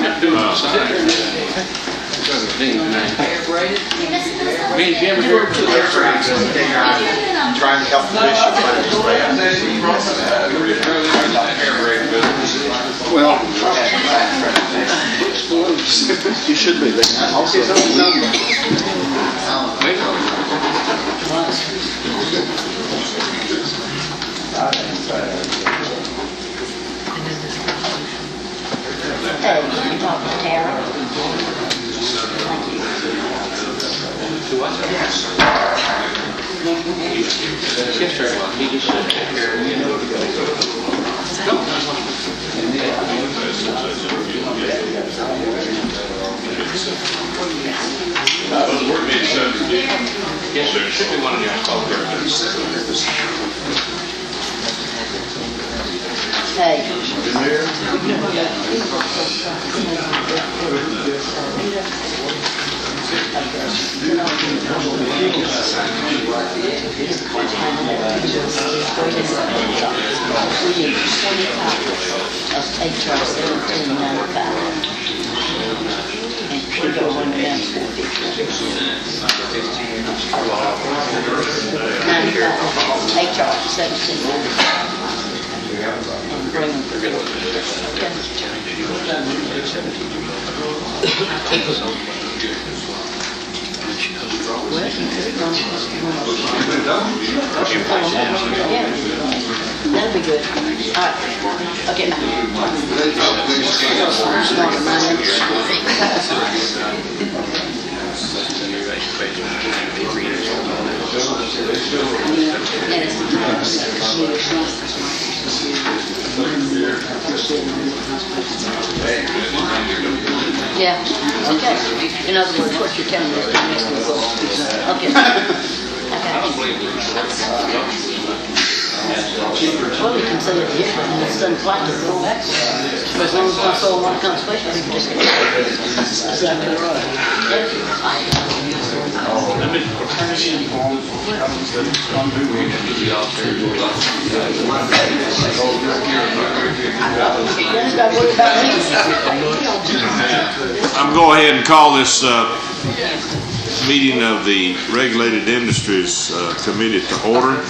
Me and Jim are here too. Trying to help the bishop. Well, you should be there. Hey, you talking to Tara? Yes, very well. He just said, yes, sir. Should be one of your call Hey. HR 1795. And bring them. Well, you could run. Yeah, that'd be good. All right. Okay, bye. Yeah, okay. In other words, what you're telling me is to make me go. Okay. Well, we can say it here, but it's unplanted. But as long as my soul one conservation, we can just get it. Exactly right. I'm going ahead and call this meeting of the Regulated Industries Committee to order.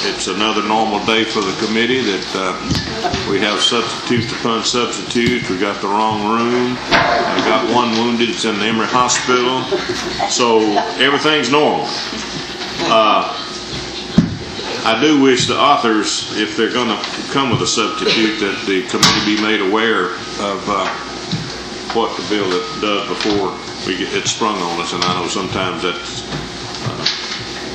It's another normal day for the committee that we have substitutes upon substitutes. We got the wrong room. I got one wounded. It's in the Emory Hospital. So everything's normal. I do wish the authors, if they're going to come with a substitute, that the committee be made aware of what the bill does before we get it sprung on us. And I know sometimes that's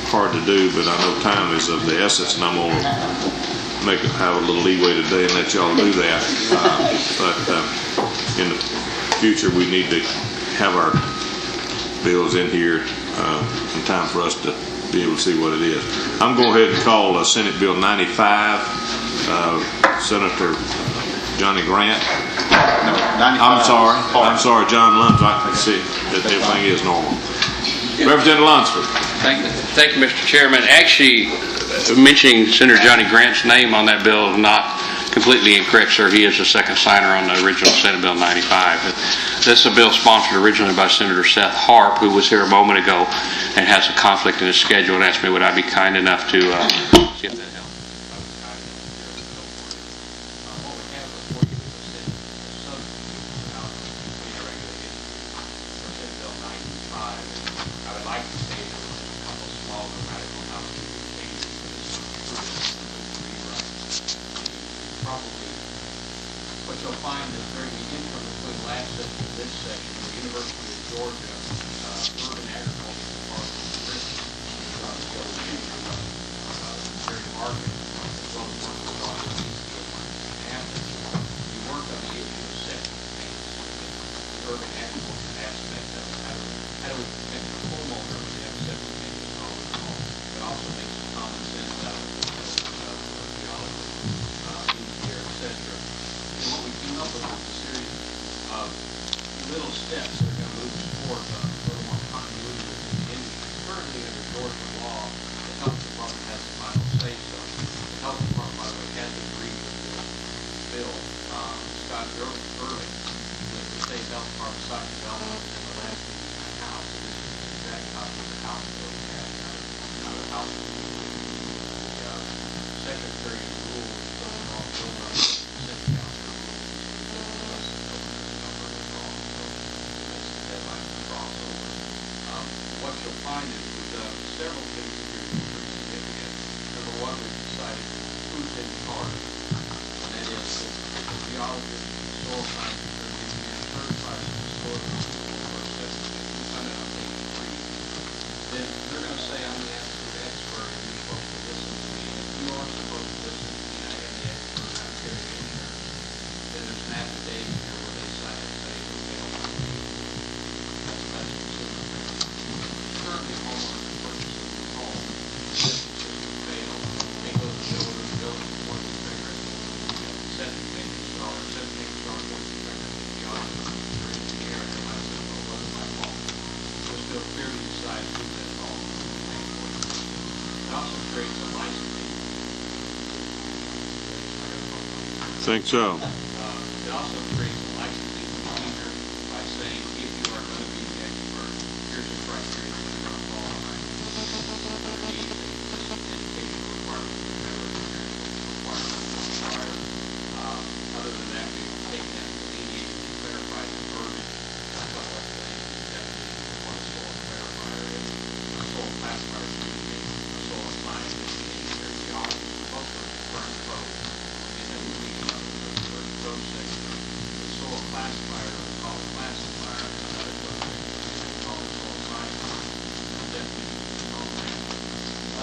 hard to do, but I know time is of the essence, and I'm going to have a little leeway today and let y'all do that. But in the future, we need to have our bills in here in time for us to be able to see what it is. I'm going to go ahead and call Senate Bill 95, Senator Johnny Grant. No, 95. I'm sorry, John Lunsford. I can see that everything is normal. Representative Lunsford. Thank you, Mr. Chairman. Actually, mentioning Senator Johnny Grant's name on that bill is not completely incorrect, sir. He is the second signer on the original Senate Bill 95. This is a bill sponsored originally by Senator Seth Harp, who was here a moment ago and has a conflict in his schedule and asked me would I be kind enough to see if that helps. What you'll find is during the interim between last session and this session, the University of Georgia Urban Agriculture Department Richmond very market as well as work with all the Athens. We work on the issue of septic tanks, the urban agriculture aspect of it. How do we protect the homeowner when they have septic tanks installed in the home, but also make some common sense out of it, here, etc. And what we came up with was a series of little steps that are going to move us toward a little more continuity within the industry. Currently, under Georgia law, the health department has the final say so. The health department, by the way, has agreed with this bill. Scott Early site development and the landscape of the house. This is the exact copy of the house bill we have, not a house bill. The secretary of rules doesn't all go up to the city council rules. What you'll find is we've done several things here that are pretty significant. Number one, we've decided who's in charge. And that is the geologist, the soil scientist, are getting certified as a soil or assessment. We find it on page 3. Then they're going to say, I'm the absolute expert, and you're supposed to listen to me. And if you are supposed to listen to me, I am the expert, I'm here to answer. Then there's an affidavit here where they sign and say, okay, that's consumer. Currently, homeowners purchasing a home, system fail, they go to the building, one inspector, septic tank installer, once inspector, geologist, or engineer, and myself, or whether my fault. So still clearly decides who's at fault. It also creates a licensing. Think so. It also creates a licensing procedure by saying, if you are going to be the expert, here's the criteria that you're going to fall behind. Education requirements, other than that, we've taken that, delineated, and clarified the burden. That's what I'm saying, definitely one soil clarifier is a soil classifier, a soil scientist, an engineer, geologist, most of the current code. And then we leave up to the first code section. The soil classifier is called classifier, and another code section is called soil scientist. And definition is called land.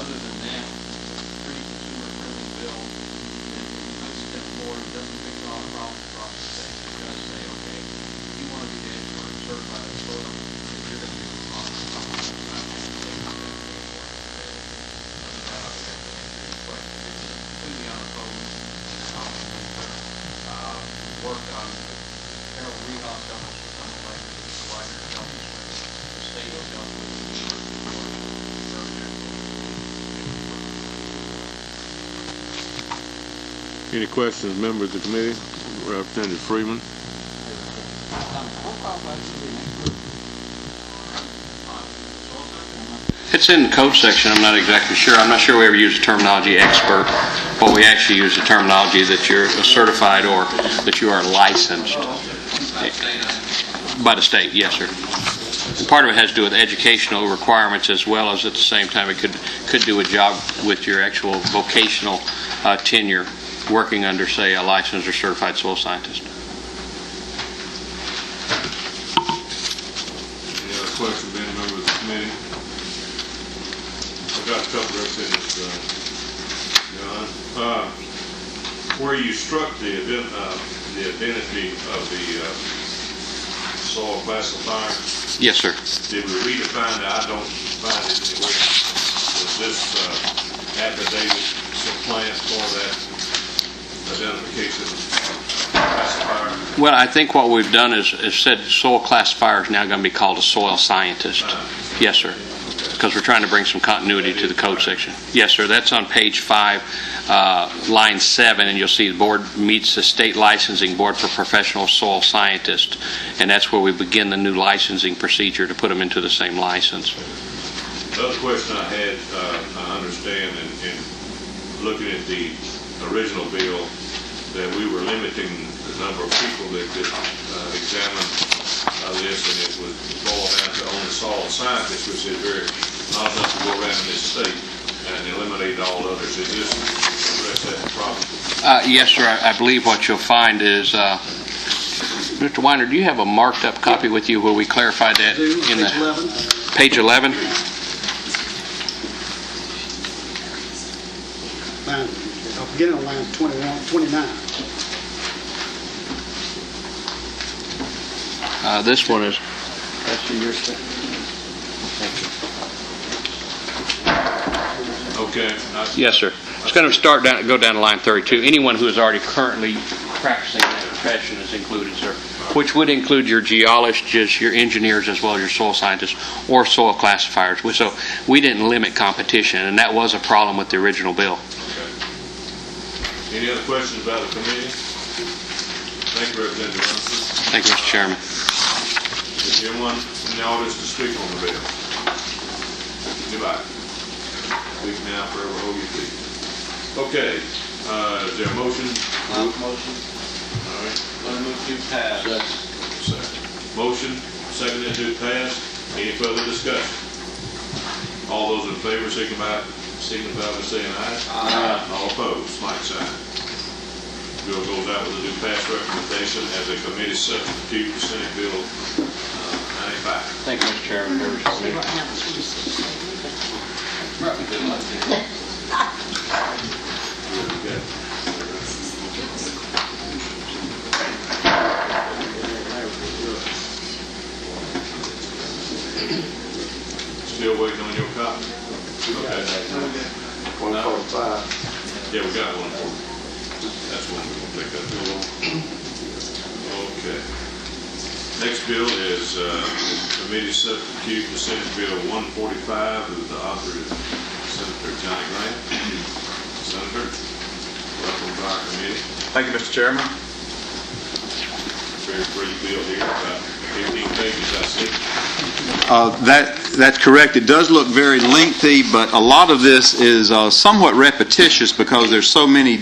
Other than that, it's a pretty consumer-friendly bill. And it's a good step forward. It doesn't fix all the problems across the state. It does say, okay, if you want to be the expert certified in soil, then you're going to be responsible for the time and take that anymore. Completely unopposed. Worked on Harold Rehoff dealt with some of the provider dealt with the state dealt with Any questions, members of the committee? Representative Freeman? It's in the code section, I'm not exactly sure. I'm not sure we ever use the terminology expert, but we actually use the terminology that you're certified or that you are licensed by the state, yes, sir. And part of it has to do with educational requirements as well as at the same time it could do a job with your actual vocational tenure working under, say, a licensed or certified soil scientist. Any other questions, any members of the committee? I've got a couple of representatives, John. Where you struck the identity of the soil classifier, Yes, sir. did we redefine that? I don't find it anywhere. Does this affidavit supplant for that identification classifier? Well, I think what we've done is said soil classifier is now going to be called a soil scientist. Yes, sir. Because we're trying to bring some continuity to the code section. Yes, sir. That's on page 5, line 7, and you'll see the board meets the state licensing board for professional soil scientists, and that's where we begin the new licensing procedure to put them into the same license. The other question I had, I understand in looking at the original bill that we were limiting the number of people that could examine this, and it would boil down to only soil scientists, which is not enough to go around in this state and eliminate all others. Is this address that problem? Yes, sir. I believe what you'll find is, Mr. Weiner, do you have a marked up copy with you where we clarified that in the page 11? I'll begin on line 29. This one is. Okay. Yes, sir. It's going to go down to line 32. Anyone who is already currently practicing that profession is included, sir, which would include your geologists, your engineers, as well as your soil scientists or soil classifiers. So we didn't limit competition, and that was a problem with the original bill. Okay. Any other questions about the committee? Thank you, Representative Rumsford. Thank you, Mr. Chairman. Anyone in the audience to speak on the bill? Anybody? Speak now, forever hold your peace. Okay, is there a motion? Motion. All right. Move to pass. Second. Motion, seconded to pass. Any further discussion? All those in favor signify by saying aye. Aye. All opposed, like sign. Bill goes out with a new pass recommendation as a committee substitute for Senate Bill 95. Thank you, Mr. Chairman. Members of the See committee. what happens when you see Still waiting on your copy? Okay. 145. Yeah, we got one. That's one we're gonna take that bill on. Okay. Next bill is committee substitute for Senate Bill 145, whose the author is Senator Johnny Grant. Senator, welcome to our committee. Thank you, Mr. Chairman. Very brief bill here, about 15 pages, I see. That's correct. It does look very lengthy, but a lot of this is somewhat repetitious because there's so many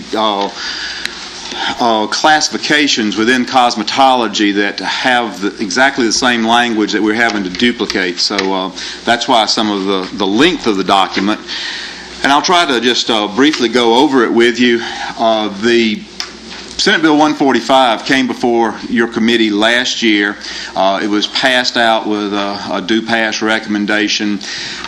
classifications within cosmetology that have exactly the same language that we're having to duplicate. So that's why some of the length of the document. And I'll try to just briefly go over it with you. The Senate Bill 145 came before your committee last year. It was passed out with a do pass recommendation.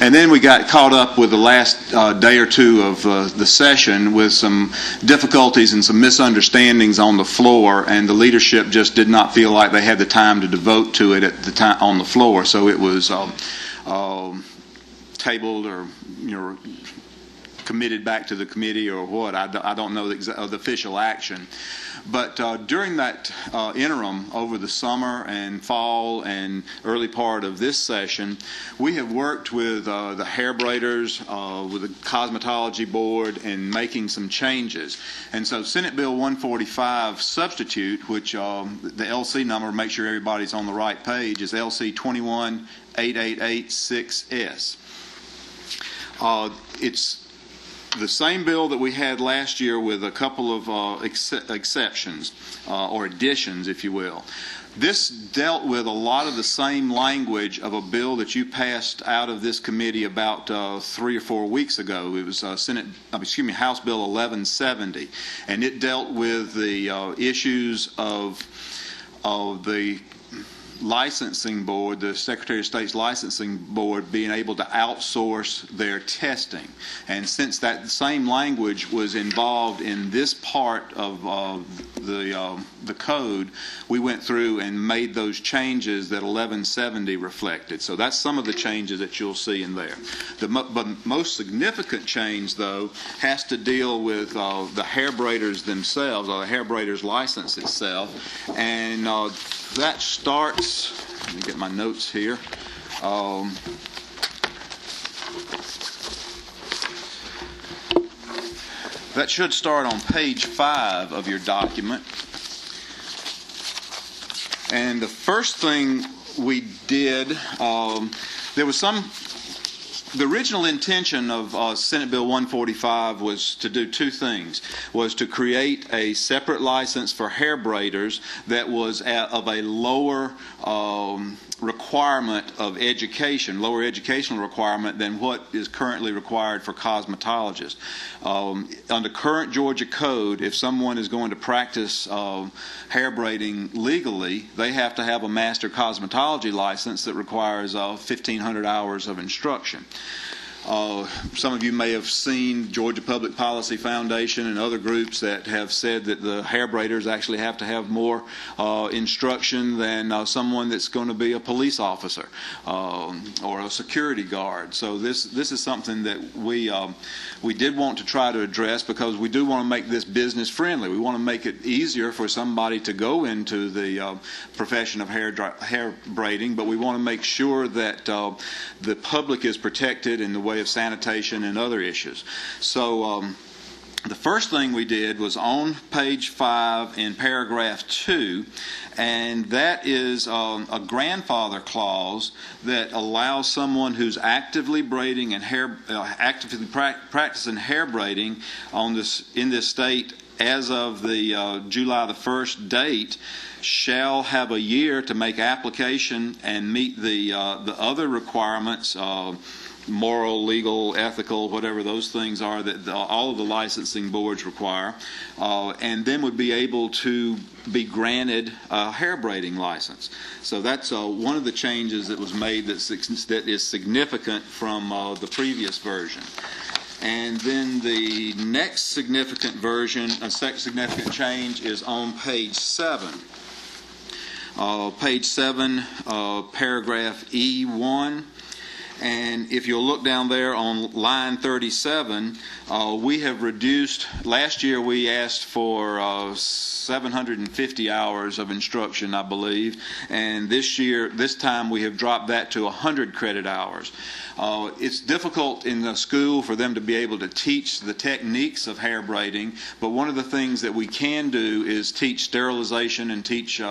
And then we got caught up with the last day or two of the session with some difficulties and some misunderstandings on the floor, and the leadership just did not feel like they had the time to devote to it at the time on the floor. So it was tabled or committed back to the committee or what. I don't know the official action. But during that interim over the summer and fall and early part of this session, we have worked with the hair braiders, with the cosmetology board, in making some changes. And so Senate Bill 145 substitute, which the LC number, make sure everybody's on the right page, is LC 2188886S. It's the same bill that we had last year with a couple of exceptions or additions, if you will. This dealt with a lot of the same language of a bill that you passed out of this committee about 3 or 4 weeks ago. It was House Bill 1170, and it dealt with the issues of the licensing board, the Secretary of State's licensing board, being able to outsource their testing. And since that same language was involved in this part of the code, we went through and made those changes that 1170 reflected. So that's some of the changes that you'll see in there. The most significant change, though, has to deal with the hair braiders themselves, or the hair braiders license itself. And that starts, let me get my notes here. That should start on page 5 of your document. And the first thing we did, there was the original intention of Senate Bill 145 was to do two things, was to create a separate license for hair braiders that was of a lower requirement of education, lower educational requirement than what is currently required for cosmetologists. Under current Georgia code, if someone is going to practice hair braiding legally, they have to have a master cosmetology license that requires 1,500 hours of instruction. Some of you may have seen Georgia Public Policy Foundation and other groups that have said that the hair braiders actually have to have more instruction than someone that's going to be a police officer or a security guard. So this is something that we did want to try to address, because we do want to make this business friendly. We want to make it easier for somebody to go into the profession of hair braiding, but we want to make sure that the public is protected in the way of sanitation and other issues. So The first thing we did was on page 5 in paragraph 2, and that is a grandfather clause that allows someone who's actively braiding and actively practicing hair braiding in this state as of the July the 1st date shall have a year to make application and meet the other requirements, moral, legal, ethical, whatever those things are that all of the licensing boards require, and then would be able to be granted a hair braiding license. So that's one of the changes that was made that is significant from the previous version. And then the next significant significant change is on page 7. Page 7, paragraph E1. And if you'll look down there on line 37, we have reduced, last year we asked for 750 hours of instruction, I believe, and this time we have dropped that to 100 credit hours. It's difficult in the school for them to be able to teach the techniques of hair braiding, but one of the things that we can do is teach sterilization and teach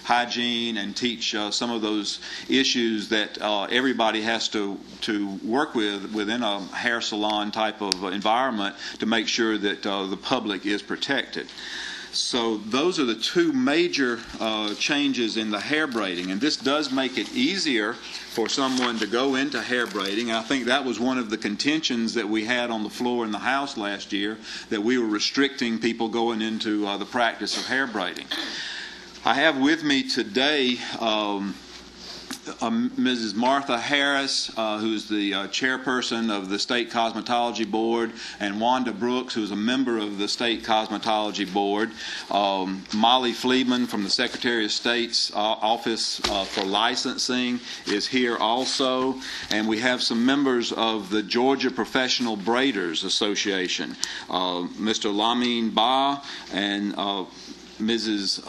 hygiene and teach some of those issues that everybody has to work within a hair salon type of environment to make sure that the public is protected. So those are the two major changes in the hair braiding, and this does make it easier for someone to go into hair braiding. And I think that was one of the contentions that we had on the floor in the House last year, that we were restricting people going into the practice of hair braiding. I have with me today Mrs. Martha Harris, who's the chairperson of the State Cosmetology Board, and Wanda Brooks, who's a member of the State Cosmetology Board. Molly Fleeman from the Secretary of State's Office for Licensing is here also. And we have some members of the Georgia Professional Braiders Association, Mr. Lamine Ba and Mrs.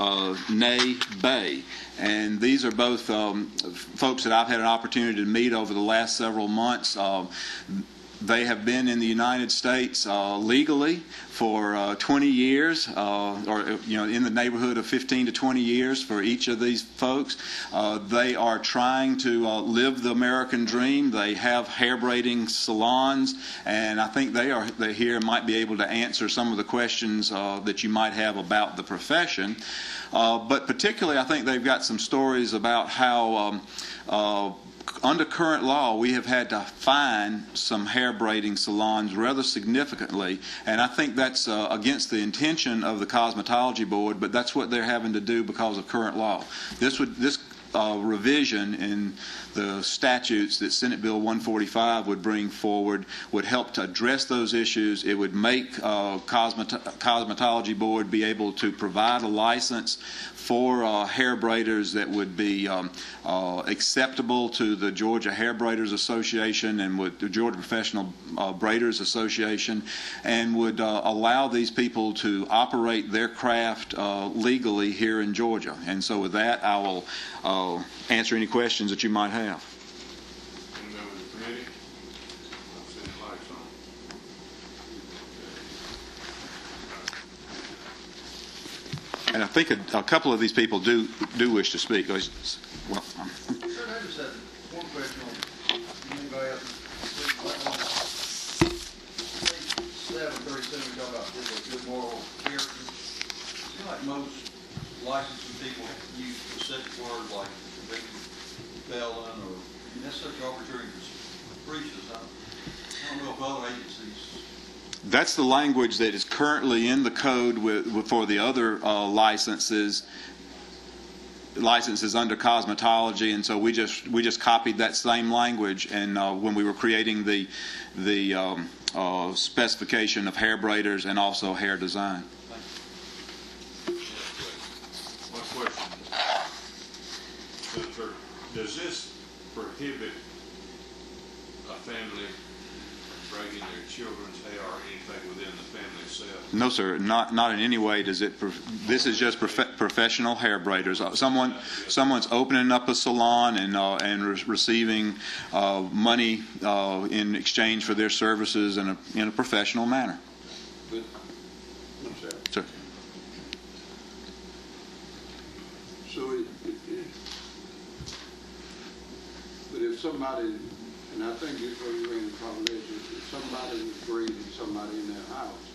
Nay Bay. And these are both folks that I've had an opportunity to meet over the last several months. They have been in the United States legally for 20 years, or in the neighborhood of 15 to 20 years for each of these folks. They are trying to live the American dream. They have hair braiding salons, and I think they're here and might be able to answer some of the questions that you might have about the profession. But particularly, I think they've got some stories about how under current law, we have had to fine some hair braiding salons rather significantly, and I think that's against the intention of the Cosmetology Board, but that's what they're having to do because of current law. This revision in the statutes that Senate Bill 145 would bring forward would help to address those issues. It would make Cosmetology Board be able to provide a license for hair braiders that would be acceptable to the Georgia Hair Braiders Association and with the Georgia Professional Braiders Association, and would allow these people to operate their craft legally here in Georgia. And so with that, I will answer any questions that you might have. Any member of the committee? I'll send the lights on. And I think a couple of these people do wish to speak. Well, Sir, I just had one question on anybody else. Page 737, we talk about good moral character. It seems like most licensing people use specific words like convicted felon or that's such arbitrary capricious. I don't know if other agencies. that's the language that is currently in the code for the other licenses under cosmetology, and so we just copied that same language, and when we were creating the specification of hair braiders and also hair design. One question. Senator, does this prohibit a family braiding their children's hair or anything within the family itself? No, sir. Not in any way does it. This is just professional hair braiders. Someone's opening up a salon and receiving money in exchange for their services in a professional manner. But somebody, and I think this is where you ran the population, if somebody was braiding somebody in their house,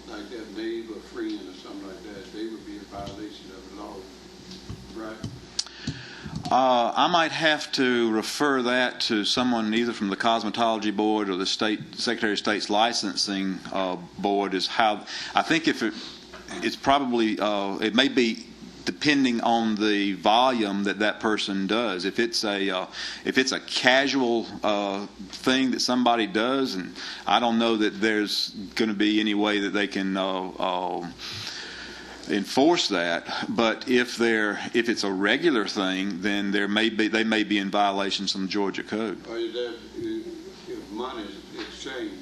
like their neighbor, friend, or something like that, they would be in violation of the law, right? I might have to refer that to someone either from the Cosmetology Board or the Secretary of State's licensing board. Is how I think it's probably it may be depending on the volume that person does. If it's a casual thing that somebody does, and I don't know that there's going to be any way that they can enforce that. But if it's a regular thing, then they may be in violation of some Georgia code. Or is that if money is exchanged?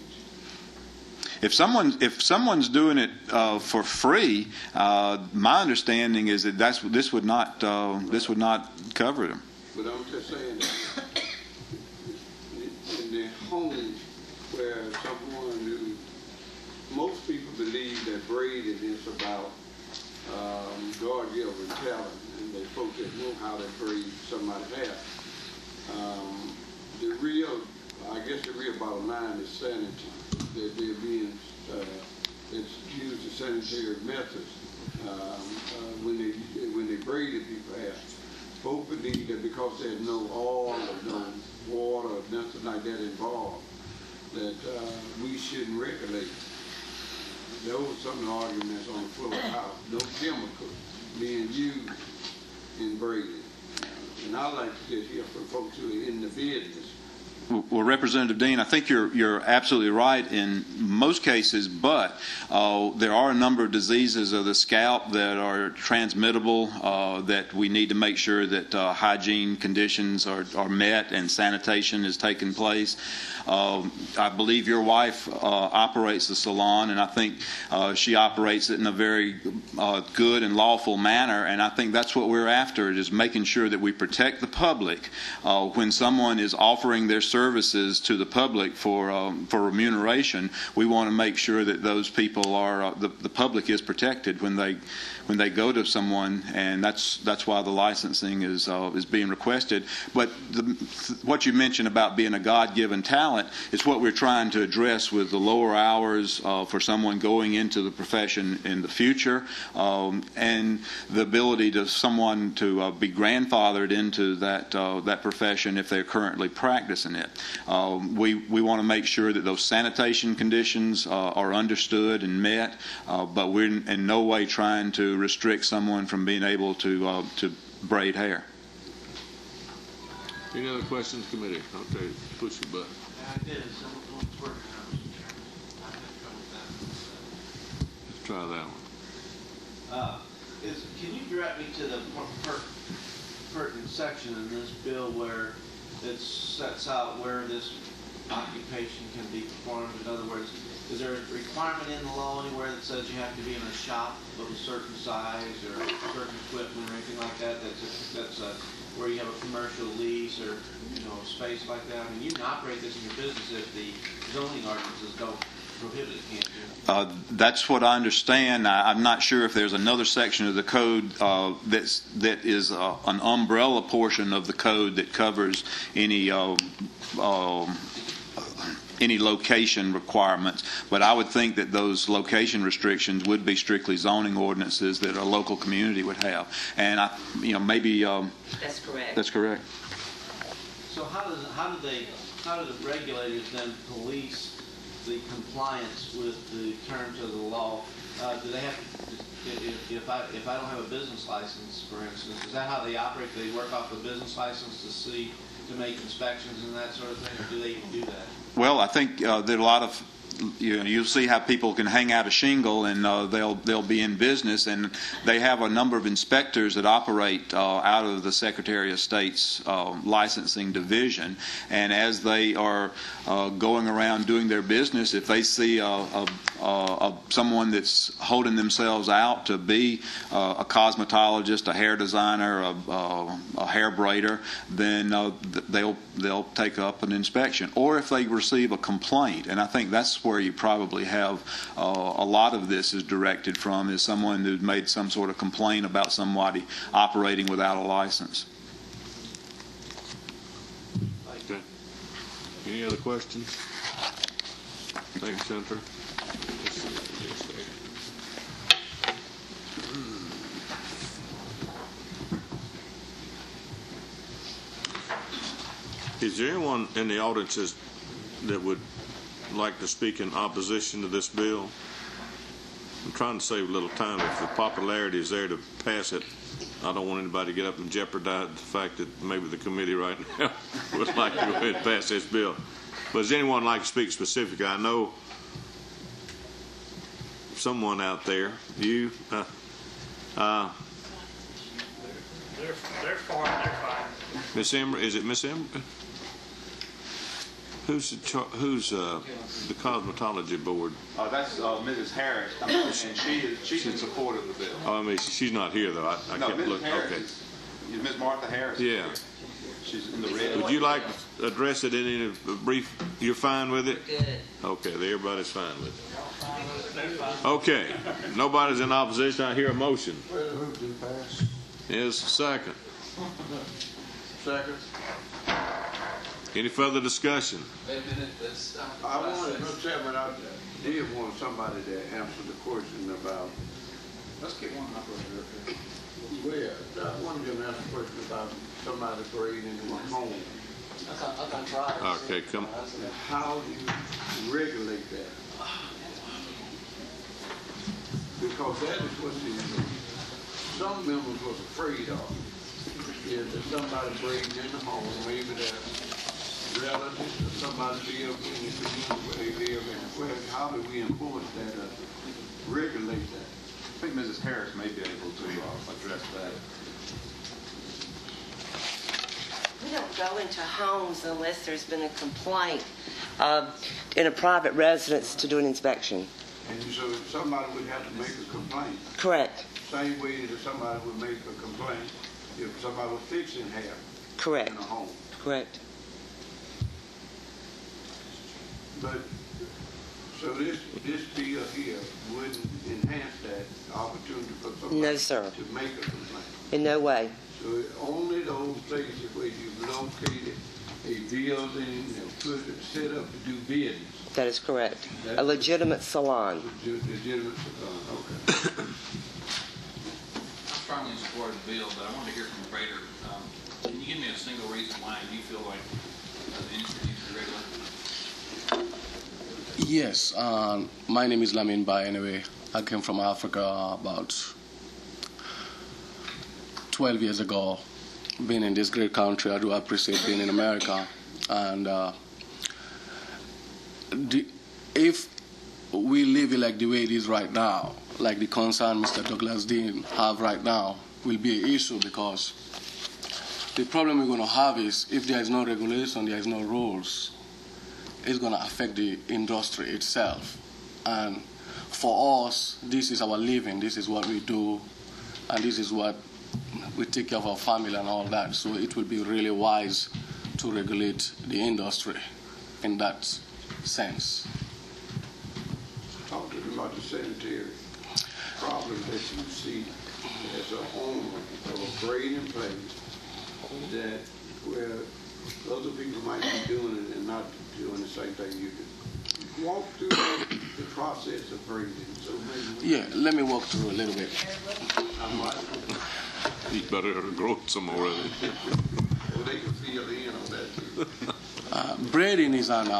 If someone's doing it for free, my understanding is that this would not cover them. But I'm just saying that in the home where someone who, most people believe that braiding is about God-given talent, and they folks that know how to braid somebody's hair. The real bottom line is sanity. That they're being, it's used as sanitary methods when they braided people's hair. Folks believe that because there's no oil or no water or nothing like that involved, that we shouldn't regulate. There was some arguments on the floor about no chemicals being used in braiding. And I like to just hear from folks who are in the business. Well, Representative Dean, I think you're absolutely right in most cases, but there are a number of diseases of the scalp that are transmittable that we need to make sure that hygiene conditions are met and sanitation is taking place. I believe your wife operates the salon, and I think she operates it in a very good and lawful manner, and I think that's what we're after, is making sure that we protect the public when someone is offering their services to the public for remuneration. We want to make sure that those people are the public is protected when they go to someone, and that's why the licensing is being requested. But what you mentioned about being a God-given talent is what we're trying to address with the lower hours for someone going into the profession in the future, and the ability to someone to be grandfathered into that profession if they're currently practicing it. We want to make sure that those sanitation conditions are understood and met, but we're in no way trying to restrict someone from being able to braid hair. Any other questions, committee? Okay, push your button. I did, someone's working on it, Mr. Chairman. I had trouble with that. Let's try that one. Can you direct me to the pertinent section in this bill where it sets out where this occupation can be performed? In other words, is there a requirement in the law anywhere that says you have to be in a shop of a certain size or certain equipment or anything like that? That's where you have a commercial lease or space like that. I mean, you can operate this in your business if the zoning ordinances don't prohibit it, can't you? That's what I understand. I'm not sure if there's another section of the code that is an umbrella portion of the code that covers any location requirements, but I would think that those location restrictions would be strictly zoning ordinances that a local community would have. And maybe That's correct. That's correct. So how do the regulators then police the compliance with the terms of the law? Do they have to, if I don't have a business license, for instance, is that how they operate? Do they work off the business license to make inspections and that sort of thing, or do they even do that? Well, I think there are a lot of you'll see how people can hang out a shingle and they'll be in business, and they have a number of inspectors that operate out of the Secretary of State's licensing division, and as they are going around doing their business, if they see someone that's holding themselves out to be a cosmetologist, a hair designer, a hair braider, then they'll take up an inspection. Or if they receive a complaint, and I think that's where you probably have a lot of this is directed from, is someone who's made some sort of complaint about somebody operating without a license. Okay. Any other questions? Thank you, Senator. Is there anyone in the audience that would like to speak in opposition to this bill? I'm trying to save a little time. If the popularity is there to pass it, I don't want anybody to get up and jeopardize the fact that maybe the committee right now would like to go ahead and pass this bill. But does anyone like to speak specifically? I know someone out there. You? They're fine. They're fine. Miss Ember? Is it Miss Ember? Who's the cosmetology board? That's Mrs. Harris, and she's in support of the bill. Oh, I mean, she's not here though. I No, can't Mrs. look. Harris Okay. is Ms. Martha Harris. Yeah. She's in the red. Would you like to address it in a brief? You're fine with it? Good. Okay, everybody's fine with it. Okay, nobody's in opposition. I hear a motion. Move to pass. Is second. Second. Any further discussion? I wanted, Mr. Chairman, I did want somebody to answer the question about, Let's get one up there. well, I wanted to answer the question about somebody breathing in a home. I can try. Okay, come. And how do you regulate that? Because that is what some members was afraid of. Is that somebody breathing in the home, maybe their relatives or somebody live in the community where they live in. Well, how do we enforce that, regulate that? I think Mrs. Harris may be able to address that. We don't go into homes unless there's been a complaint in a private residence to do an inspection. And so somebody would have to make a complaint. Correct. Same way that somebody would make a complaint if somebody was fixing hair Correct. in a home. Correct. But, so this bill here wouldn't enhance that opportunity for somebody No, sir. to make a complaint. In no way. So only those places where you've located a building and put it set up to do business. That is correct. A legitimate salon. Legitimate, okay. I'm strongly in support of the bill, but I wanted to hear from the Prater. Can you give me a single reason why you feel like the industry needs to be regulated? Yes, my name is Lamin Bai anyway. I came from Africa about 12 years ago. Being in this great country, I do appreciate being in America. And if we live it like the way it is right now, like the concern Mr. Douglas Dean have right now, will be an issue because the problem we're going to have is if there is no regulation, there is no rules, it's going to affect the industry itself. And for us, this is our living, this is what we do, and this is what we take care of our family and all that. So it will be really wise to regulate the industry in that sense. Talk to them about the sanitary problem that you see as a owner of a grading place that where other people might be doing it and not doing the same thing you do. Walk through the process of grading. So maybe Yeah, let me walk through a little bit. I might, You better grow some more of it. well, they can feel in on that too. Braiding is an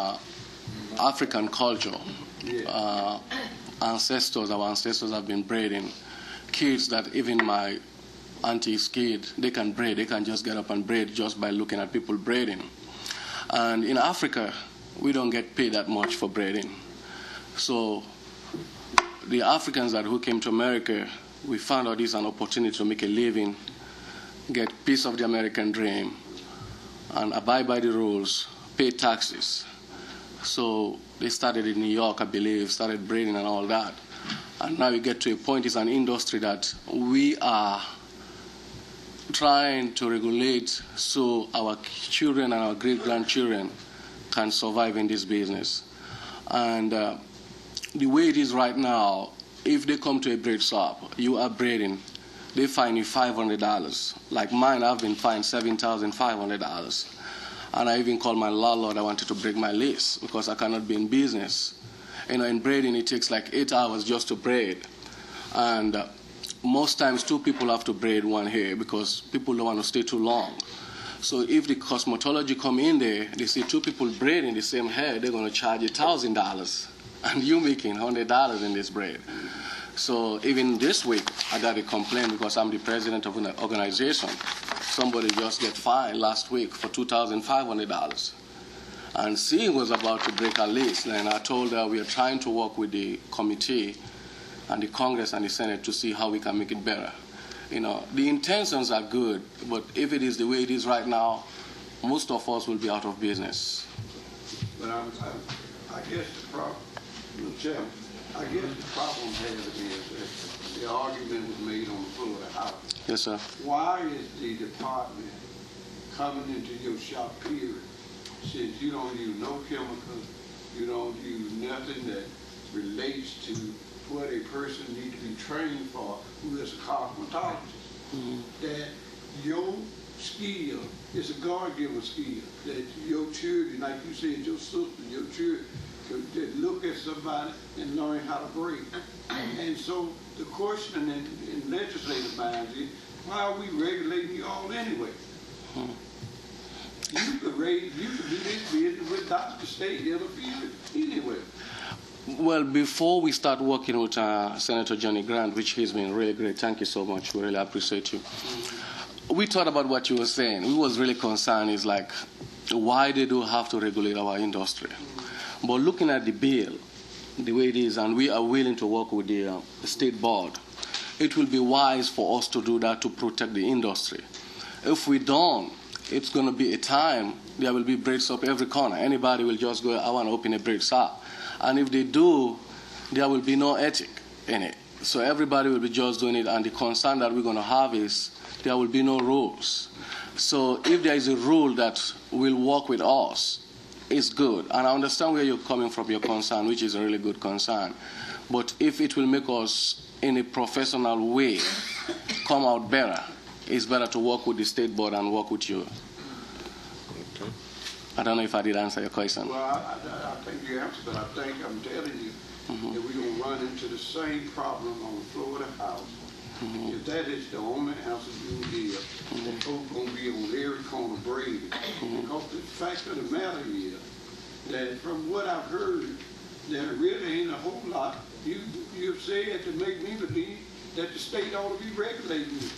African culture. Yeah. Our ancestors have been braiding. Kids that even my auntie's kid, they can braid. They can just get up and braid just by looking at people braiding. And in Africa, we don't get paid that much for braiding. So the Africans who came to America, we found out this is an opportunity to make a living, get a piece of the American dream, and abide by the rules, pay taxes. So they started in New York, I believe, started braiding and all that. And now we get to a point, it's an industry that we are trying to regulate so our children and our great-grandchildren can survive in this business. And the way it is right now, if they come to a braid shop, you are braiding, they fine you $500. Like mine, I've been fined $7,500. And I even called my landlord. I wanted to break my lease because I cannot be in business. In braiding, it takes like 8 hours just to braid. And most times, 2 people have to braid one hair because people don't want to stay too long. So if the cosmetology come in there, they see 2 people braiding the same hair, they're going to charge you $1,000. And you making $100 in this braid. So even this week, I got a complaint because I'm the president of an organization. Somebody just got fined last week for $2,500. And she was about to break her lease, and I told her we are trying to work with the committee and the Congress and the Senate to see how we can make it better. The intentions are good, but if it is the way it is right now, most of us will be out of business. But I guess the problem, Chairman, I guess the problem has is that the argument was made on the floor of the House. Yes, sir. Why is the department coming into your shop, period, since you don't use no chemicals, you don't use nothing that relates to what a person needs to be trained for, who is a cosmetologist, that your skill is a God-given skill, that your children, like you said, your sister, your children, could look at somebody and learn how to braid. And so the question in legislative minds is, why are we regulating you all anyway? You could do this business without the state interfering anyway. Well, before we start working with Senator Johnny Grant, which he's been really great, thank you so much, we really appreciate you. We thought about what you were saying. We was really concerned is like, why they do have to regulate our industry? But looking at the bill, the way it is, and we are willing to work with the state board, it will be wise for us to do that to protect the industry. If we don't, it's going to be a time there will be braid shop every corner. Anybody will just go, I want to open a braid shop. And if they do, there will be no ethic in it. So everybody will be just doing it, and the concern that we're going to have is there will be no rules. So if there is a rule that will work with us, it's good. And I understand where you're coming from, your concern, which is a really good concern. But if it will make us, in a professional way, come out better, it's better to work with the state board and work with you. Okay. I don't know if I did answer your question. Well, I think you answered, but I think I'm telling you that we're going to run into the same problem on the floor of the House. If that is the only answer you give, then folks going to be on every corner braiding. Because the fact of the matter is that from what I've heard, there really ain't a whole lot you've said to make me believe that the state ought to be regulating it.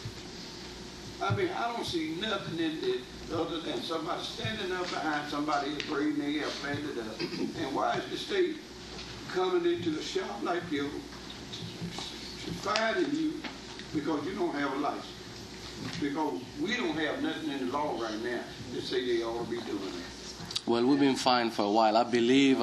I mean, I don't see nothing in it other than somebody standing up behind somebody who's braiding their hair planted up. And why is the state coming into the shop like you, firing you because you don't have a license? Because we don't have nothing in the law right now that say they ought to be doing that. Well, we've been fined for a while. I believe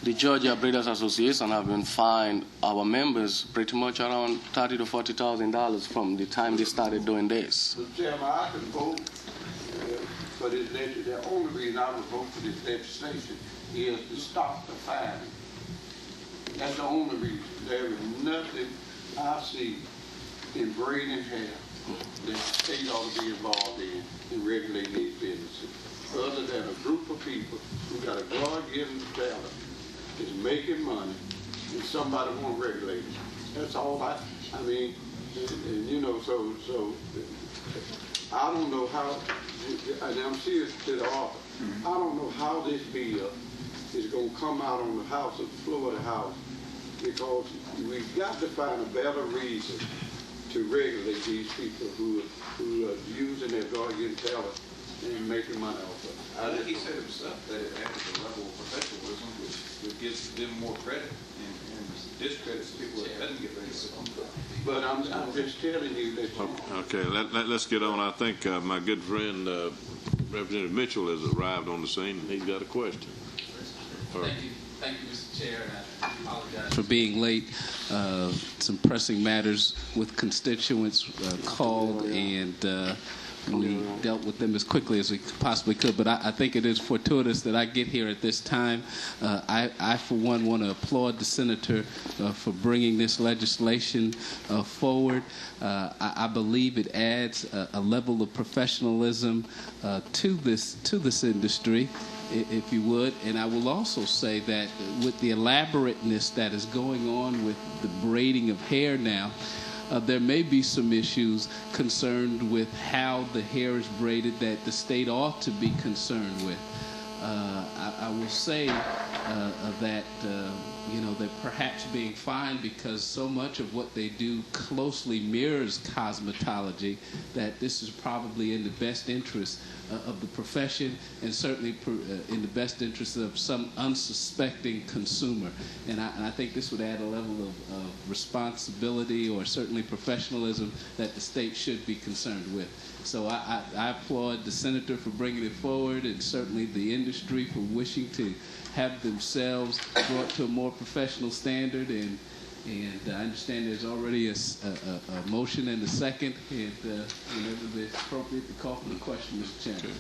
the Georgia Breeders Association have been fined our members pretty much around $30,000 to $40,000 from the time they started doing this. Mr. Chairman, I can vote for this legislation. The only reason I would vote for this legislation is to stop the firing. That's the only reason. There is nothing I see in braiding hair that the state ought to be involved in regulating these businesses, other than a group of people who got a God-given talent, is making money, and somebody won't regulate it. That's all I mean, and you know, so I don't know how, and I'm serious to the author, I don't know how this bill is going to come out on the House, of the floor of the House, because we've got to find a better reason to regulate these people who are using their God-given talent and making money off of it. I think he said himself that it adds a level of professionalism, which gives them more credit and discredits people that doesn't get ready to come. But I'm just telling you that. Okay, let's get on. I think my good friend Representative Mitchell has arrived on the scene, and he's got a question. Thank you, Mr. Chair, and I apologize for being late. Some pressing matters with constituents called, and and we dealt with them as quickly as we possibly could. But I think it is fortuitous that I get here at this time. I for one, want to applaud the senator for bringing this legislation forward. I believe it adds a level of professionalism to this industry, if you would. And I will also say that with the elaborateness that is going on with the braiding of hair now, there may be some issues concerned with how the hair is braided that the state ought to be concerned with. I will say that they're perhaps being fined because so much of what they do closely mirrors cosmetology, that this is probably in the best interest of the profession, and certainly in the best interest of some unsuspecting consumer. And I think this would add a level of responsibility, or certainly professionalism, that the state should be concerned with. So I applaud the senator for bringing it forward, and certainly the industry for wishing to have themselves brought to a more professional standard. And I understand there's already a motion and a second, and whenever it's appropriate to call for the question, Mr. Chairman.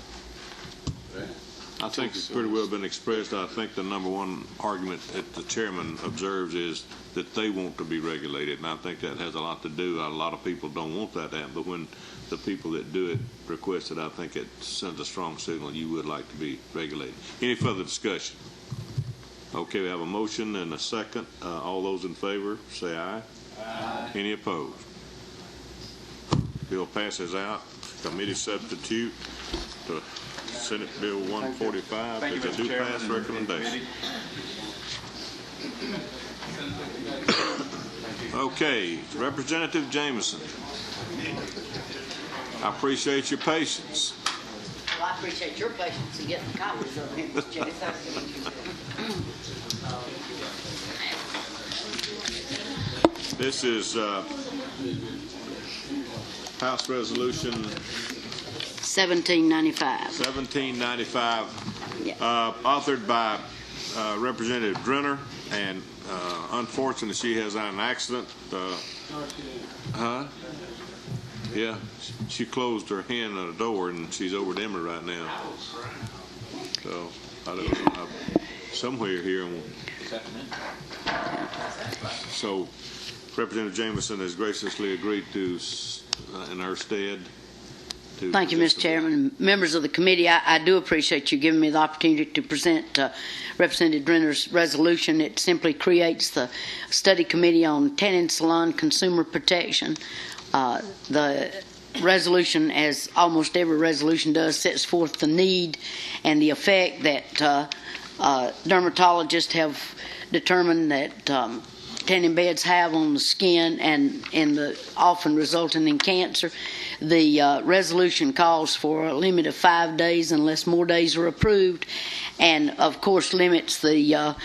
I think it's pretty well been expressed. I think the number one argument that the chairman observes is that they want to be regulated, and I think that has a lot to do. A lot of people don't want that to happen, but when the people that do it request it, I think it sends a strong signal you would like to be regulated. Any further discussion? Okay, we have a motion and a second. All those in favor, say aye. Aye. Any opposed? Bill passes out. Committee substitute to Senate Bill 145 is a do pass recommendation. Okay, Representative Jameson. I appreciate your patience. Well, I appreciate your patience in getting the copies of it, Mr. Jackson. This is House Resolution 1795. 1795, Yeah. authored by Representative Drenner, and unfortunately she has had an accident. Yeah, she closed her hand on a door, and she's over at Emory right now. So I don't know, somewhere here. So Representative Jameson has graciously agreed to, in her stead. Thank you, Mr. Chairman. Members of the committee, I do appreciate you giving me the opportunity to present Representative Drenner's resolution. It simply creates the study committee on tanning salon consumer protection. The resolution, as almost every resolution does, sets forth the need and the effect that dermatologists have determined that tanning beds have on the skin, and often resulting in cancer. The resolution calls for a limit of 5 days unless more days are approved, and of course limits the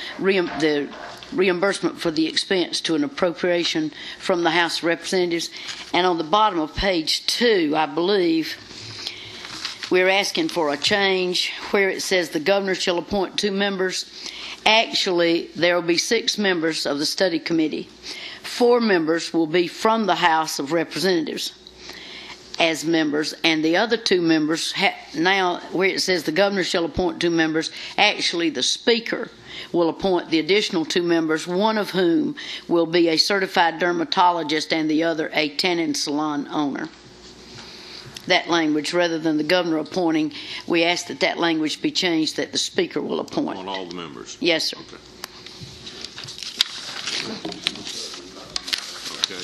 reimbursement for the expense to an appropriation from the House of Representatives. And on the bottom of page 2, I believe, we're asking for a change where it says the governor shall appoint 2 members. Actually, there will be 6 members of the study committee. 4 members will be from the House of Representatives as members, and the other 2 members, now where it says the governor shall appoint 2 members, actually the speaker will appoint the additional 2 members, one of whom will be a certified dermatologist and the other a tanning salon owner. That language, rather than the governor appointing, we ask that that language be changed, that the speaker will appoint. On all the members? Yes, sir. Okay.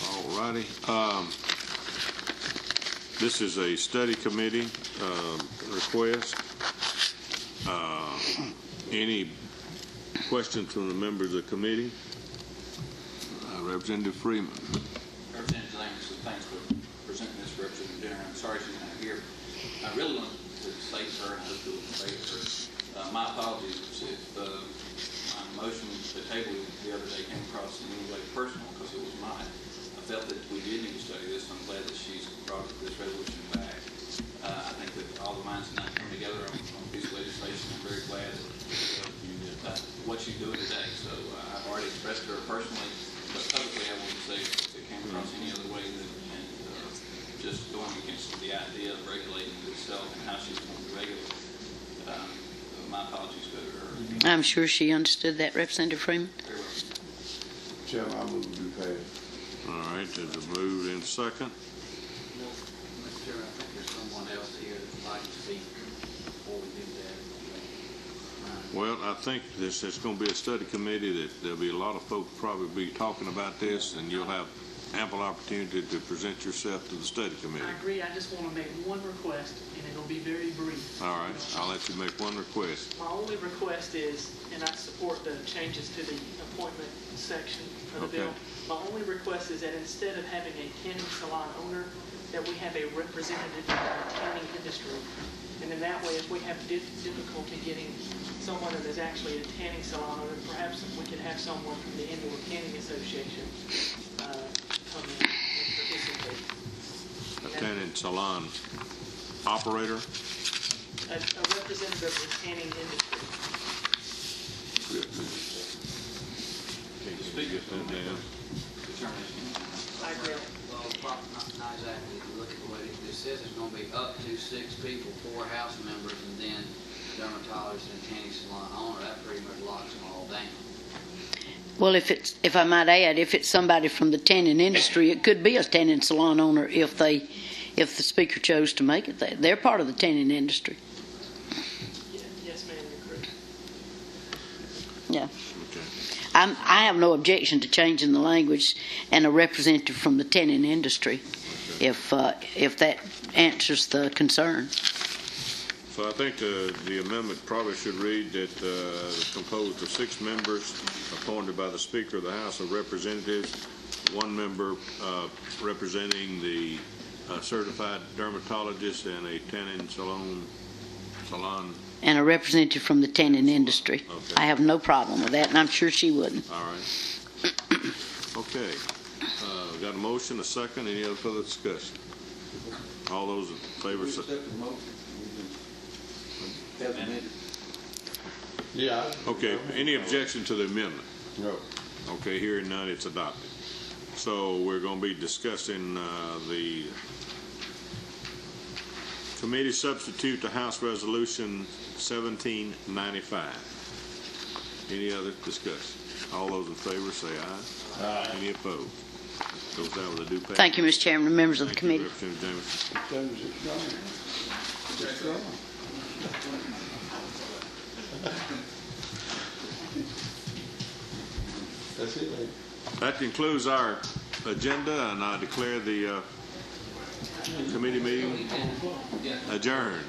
All righty. This is a study committee request. Any questions from the members of the committee? Representative Freeman. Representative Jameson, thanks for presenting this for Representative Jenner. I'm sorry she's not here. I really want to say to her, and I hope you'll say to her, my apologies if my motion to the table the other day came across in any way personal, because it was mine. I felt that we did need to study this. I'm glad that she's brought this resolution back. I think that all the minds have come together on this legislation. I'm very glad that what she's doing today. So I've already expressed to her personally, but publicly I want to say if it came across any other way, and just go the idea of regulating herself and how she's going to regulate. My apologies to her. I'm sure she understood that, Representative Freeman. Chairman, I move to pass. All right, there's a move in second. Mr. Chairman, I think there's someone else here that would like to speak before we do that. Well, I think it's going to be a study committee that there'll be a lot of folks probably be talking about this, and you'll have ample opportunity to present yourself to the study committee. I agree. I just want to make one request, and it'll be very brief. All right, I'll let you make one request. My only request is, and I support the changes to the appointment section of the Okay. bill. My only request is that instead of having a tanning salon owner, that we have a representative from the tanning industry. And in that way, if we have difficulty getting someone that is actually a tanning salon owner, perhaps we could have someone from the Indoor Tanning Association come in and participate. A tanning salon operator. A representative of the tanning industry. Can you get that down? I agree. Well, not exactly. If you look at the way this says, it's going to be up to 6 people, 4 house members, and then dermatologist and tanning salon owner. That pretty much locks them all down. Well, if I might add, if it's somebody from the tanning industry, it could be a tanning salon owner if the speaker chose to make it that. They're part of the tanning industry. Yes, ma'am, you're correct. Yeah. Okay. I have no objection to changing the language and a representative from the tanning industry, if that answers the concern. So I think the amendment probably should read that composed of 6 members appointed by the Speaker of the House of Representatives, 1 member representing the certified dermatologist and a tanning salon. And a representative from the tanning industry. Okay. I have no problem with that, and I'm sure she wouldn't. All right. Okay. We got a motion, a second. Any other further discussion? All those in favor say... Yeah. Okay, any objection to the amendment? No. Okay, hearing none, it's adopted. So we're going to be discussing the committee substitute to House Resolution 1795. Any other discussion? All those in favor say aye. Aye. Any opposed? Goes down with the due pass. Thank you, Mr. Chairman, members of the Thank you, committee. Representative Jameson. It's gone. That's it, lady. That concludes our agenda, and I declare the committee meeting adjourned.